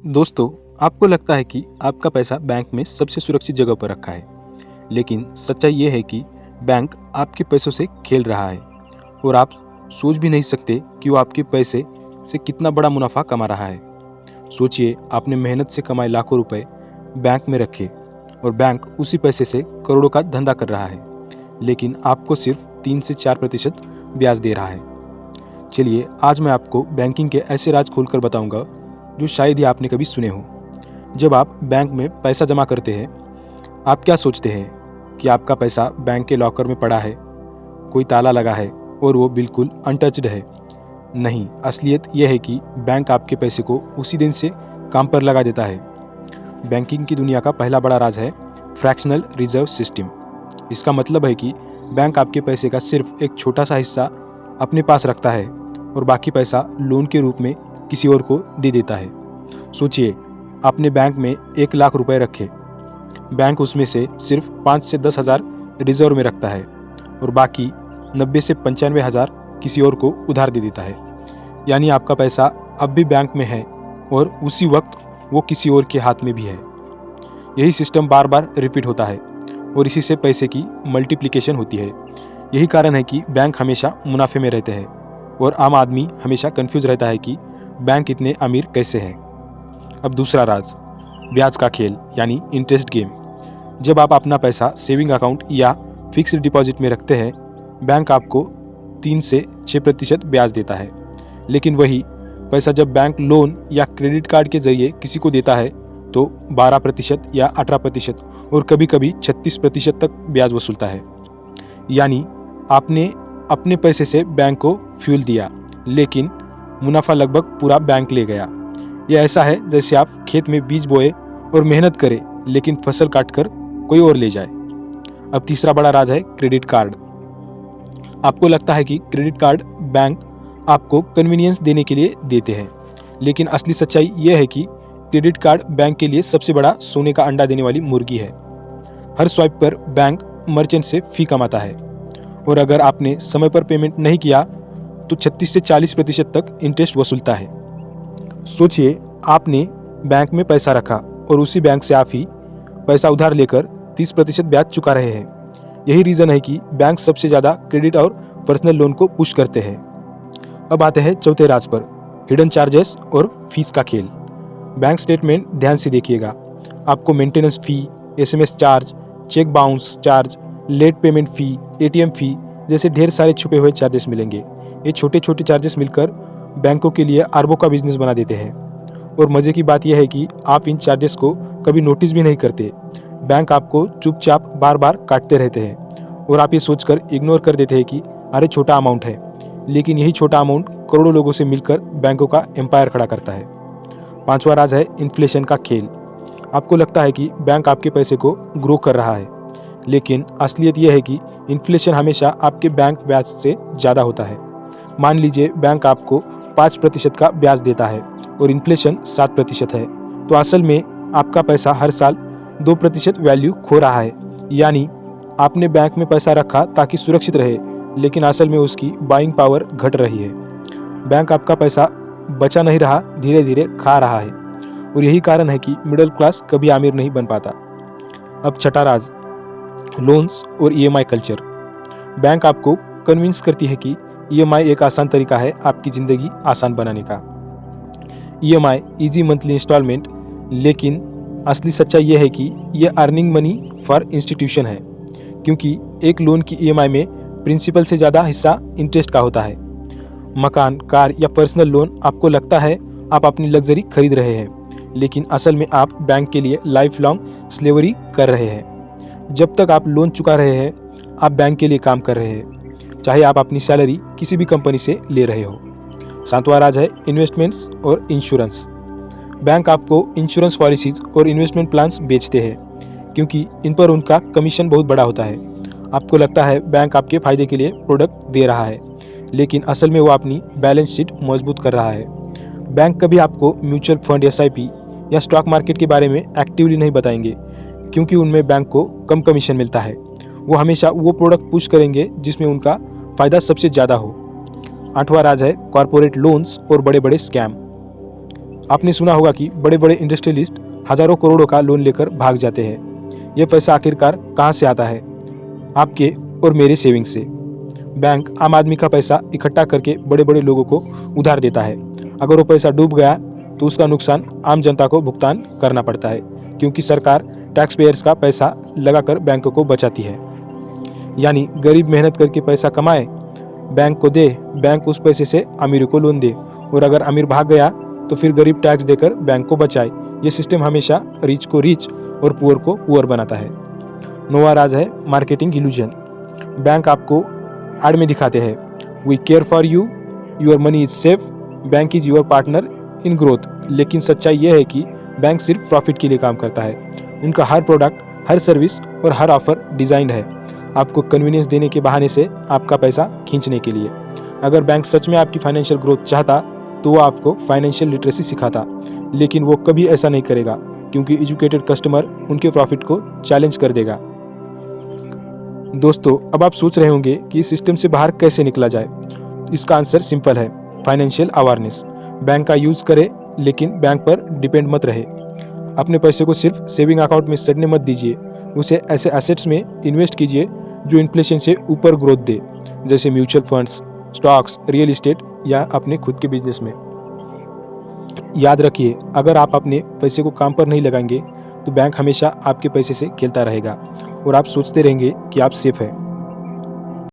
दोस्तों, आपको लगता है कि आपका पैसा बैंक में सबसे सुरक्षित जगह पर रखा है, लेकिन सच्चाई ये है कि बैंक आपके पैसों से खेल रहा है और आप सोच भी नहीं सकते कि वो आपके पैसे से कितना बड़ा मुनाफा कमा रहा है। सोचिए, आपने मेहनत से कमाए लाखों रुपए बैंक में रखे और बैंक उसी पैसे से करोड़ों का धंधा कर रहा है, लेकिन आपको सिर्फ 3 से 4% ब्याज दे रहा है। चलिए, आज मैं आपको बैंकिंग के ऐसे राज खोलकर बताऊंगा जो शायद ही आपने कभी सुने हो। जब आप बैंक में पैसा जमा करते हैं, आप क्या सोचते हैं कि आपका पैसा बैंक के लॉकर में पड़ा है, कोई ताला लगा है और वो बिल्कुल अनटच्ड है। नहीं, असलियत यह है कि बैंक आपके पैसे को उसी दिन से काम पर लगा देता है। बैंकिंग की दुनिया का पहला बड़ा राज है फ्रैक्शनल रिजर्व सिस्टम। इसका मतलब है कि बैंक आपके पैसे का सिर्फ एक छोटा सा हिस्सा अपने पास रखता है और बाकी पैसा लोन के रूप में किसी और को दे देता है। सोचिए, आपने बैंक में 1 लाख रुपए रखे, बैंक उसमें से सिर्फ 5 से 10 हज़ार रिजर्व में रखता है और बाकी 90 से 95 हज़ार किसी और को उधार दे देता है। यानी आपका पैसा अब भी बैंक में है और उसी वक्त वो किसी और के हाथ में भी है। यही सिस्टम बार बार रिपीट होता है और इसी से पैसे की मल्टीप्लिकेशन होती है। यही कारण है कि बैंक हमेशा मुनाफे में रहते हैं और आम आदमी हमेशा कंफ्यूज रहता है कि बैंक इतने अमीर कैसे है। अब दूसरा राज, ब्याज का खेल यानी इंटरेस्ट गेम। जब आप अपना पैसा सेविंग अकाउंट या फिक्स्ड डिपॉजिट में रखते हैं, बैंक आपको 3 से 6% ब्याज देता है, लेकिन वही पैसा जब बैंक लोन या क्रेडिट कार्ड के जरिए किसी को देता है तो 12% या 18% और कभी कभी 36% तक ब्याज वसूलता है। यानी आपने अपने पैसे से बैंक को फ्यूल दिया, लेकिन मुनाफा लगभग पूरा बैंक ले गया। यह ऐसा है जैसे आप खेत में बीज बोए और मेहनत करें, लेकिन फसल काटकर कोई और ले जाए। अब तीसरा बड़ा राज है क्रेडिट कार्ड। आपको लगता है कि क्रेडिट कार्ड बैंक आपको कन्वीनियंस देने के लिए देते हैं, लेकिन असली सच्चाई यह है कि क्रेडिट कार्ड बैंक के लिए सबसे बड़ा सोने का अंडा देने वाली मुर्गी है। हर स्वाइप पर बैंक मर्चेंट से फी कमाता है और अगर आपने समय पर पेमेंट नहीं किया तो 36 से 40% तक इंटरेस्ट वसूलता है। सोचिए, आपने बैंक में पैसा रखा और उसी बैंक से आप ही पैसा उधार लेकर 30% ब्याज चुका रहे हैं। यही रीज़न है कि बैंक सबसे ज़्यादा क्रेडिट और पर्सनल लोन को पुश करते हैं। अब आते हैं चौथे राज पर, हिडन चार्जेस और फीस का खेल। बैंक स्टेटमेंट ध्यान से देखिएगा, आपको maintenance fee, SMS charge, check bounce charge, late payment fee, ATM fee जैसे ढेर सारे छुपे हुए चार्जेस मिलेंगे। ये छोटे छोटे चार्जेस मिलकर बैंकों के लिए अरबों का बिजनेस बना देते हैं। और मज़े की बात यह है कि आप इन चार्जेस को कभी नोटिस भी नहीं करते। बैंक आपको चुपचाप बार बार काटते रहते हैं और आप ये सोचकर इग्नोर कर देते हैं कि अरे छोटा अमाउंट है, लेकिन यही छोटा अमाउंट करोड़ों लोगों से मिलकर बैंकों का एम्पायर खड़ा करता है। पांचवा राज है इन्फ्लेशन का खेल। आपको लगता है कि बैंक आपके पैसे को ग्रो कर रहा है, लेकिन असलियत यह है कि इन्फ्लेशन हमेशा आपके बैंक ब्याज से ज़्यादा होता है। मान लीजिए बैंक आपको 5% का ब्याज देता है और इन्फ्लेशन 7% है, तो असल में आपका पैसा हर साल 2% वैल्यू खो रहा है। यानी आपने बैंक में पैसा रखा ताकि सुरक्षित रहे, लेकिन असल में उसकी बाइंग पावर घट रही है। बैंक आपका पैसा बचा नहीं रहा, धीरे धीरे खा रहा है और यही कारण है कि मिडिल क्लास कभी अमीर नहीं बन पाता। अब छठा राज, लोन्स और EMI कल्चर। बैंक आपको कन्विंस करती है कि EMI एक आसान तरीका है आपकी ज़िंदगी आसान बनाने का। EMI इजी मंथली इंस्टॉलमेंट, लेकिन असली सच्चाई यह है कि यह अर्निंग मनी फॉर इंस्टीट्यूशन है, क्योंकि एक लोन की EMI में प्रिंसिपल से ज़्यादा हिस्सा इंटरेस्ट का होता है। मकान, कार या पर्सनल लोन, आपको लगता है आप अपनी लग्जरी खरीद रहे हैं, लेकिन असल में आप बैंक के लिए लाइफ लॉन्ग स्लेवरी कर रहे हैं। जब तक आप लोन चुका रहे हैं, आप बैंक के लिए काम कर रहे हैं, चाहे आप अपनी सैलरी किसी भी कंपनी से ले रहे हो। सातवां राज है इन्वेस्टमेंट्स और इंश्योरेंस। बैंक आपको इंश्योरेंस पॉलिसीज और इन्वेस्टमेंट प्लान्स बेचते हैं, क्योंकि इन पर उनका कमीशन बहुत बड़ा होता है। आपको लगता है बैंक आपके फ़ायदे के लिए प्रोडक्ट दे रहा है, लेकिन असल में वो अपनी बैलेंस शीट मजबूत कर रहा है। बैंक कभी आपको म्यूचुअल फंड, SIP या स्टॉक मार्केट के बारे में एक्टिवली नहीं बताएंगे, क्योंकि उनमें बैंक को कम कमीशन मिलता है। वो हमेशा वो प्रोडक्ट पुश करेंगे जिसमें उनका फ़ायदा सबसे ज़्यादा हो। आठवां राज है कॉरपोरेट लोन्स और बड़े बड़े स्कैम। आपने सुना होगा कि बड़े बड़े इंडस्ट्रियलिस्ट हजारों करोड़ों का लोन लेकर भाग जाते हैं। ये पैसा आखिरकार कहाँ से आता है? आपके और मेरे सेविंग से। बैंक आम आदमी का पैसा इकट्ठा करके बड़े बड़े लोगों को उधार देता है। अगर वो पैसा डूब गया तो उसका नुकसान आम जनता को भुगतान करना पड़ता है, क्योंकि सरकार टैक्स पेयर्स का पैसा लगाकर बैंकों को बचाती है। यानी गरीब मेहनत करके पैसा कमाए, बैंक को दे, बैंक उस पैसे से अमीर को लोन दे, और अगर अमीर भाग गया तो फिर गरीब टैक्स देकर बैंक को बचाए। ये सिस्टम हमेशा रिच को रिच और पुअर को पुअर बनाता है। नौवां राज है मार्केटिंग इल्यूजन। बैंक आपको एड में दिखाते हैं, we care for you, your money is safe, bank is your partner in growth. लेकिन सच्चाई यह है कि बैंक सिर्फ प्रॉफिट के लिए काम करता है। उनका हर प्रोडक्ट, हर सर्विस और हर ऑफर डिजाइंड है आपको कन्वीनियंस देने के बहाने से आपका पैसा खींचने के लिए। अगर बैंक सच में आपकी फाइनेंशियल ग्रोथ चाहता तो वो आपको फाइनेंशियल लिटरेसी सिखाता, लेकिन वो कभी ऐसा नहीं करेगा, क्योंकि एजुकेटेड कस्टमर उनके प्रॉफिट को चैलेंज कर देगा। दोस्तों, अब आप सोच रहे होंगे कि इस सिस्टम से बाहर कैसे निकला जाए। इसका आंसर सिंपल है, फाइनेंशियल अवेयरनेस। बैंक का यूज करें, लेकिन बैंक पर डिपेंड मत रहे। अपने पैसे को सिर्फ सेविंग अकाउंट में सड़ने मत दीजिए, उसे ऐसे एसेट्स में इन्वेस्ट कीजिए जो इन्फ्लेशन से ऊपर ग्रोथ दे, जैसे mutual funds, stocks, real estate या अपने खुद के बिजनेस में। याद रखिए, अगर आप अपने पैसे को काम पर नहीं लगाएंगे तो बैंक हमेशा आपके पैसे से खेलता रहेगा और आप सोचते रहेंगे कि आप सेफ हैं।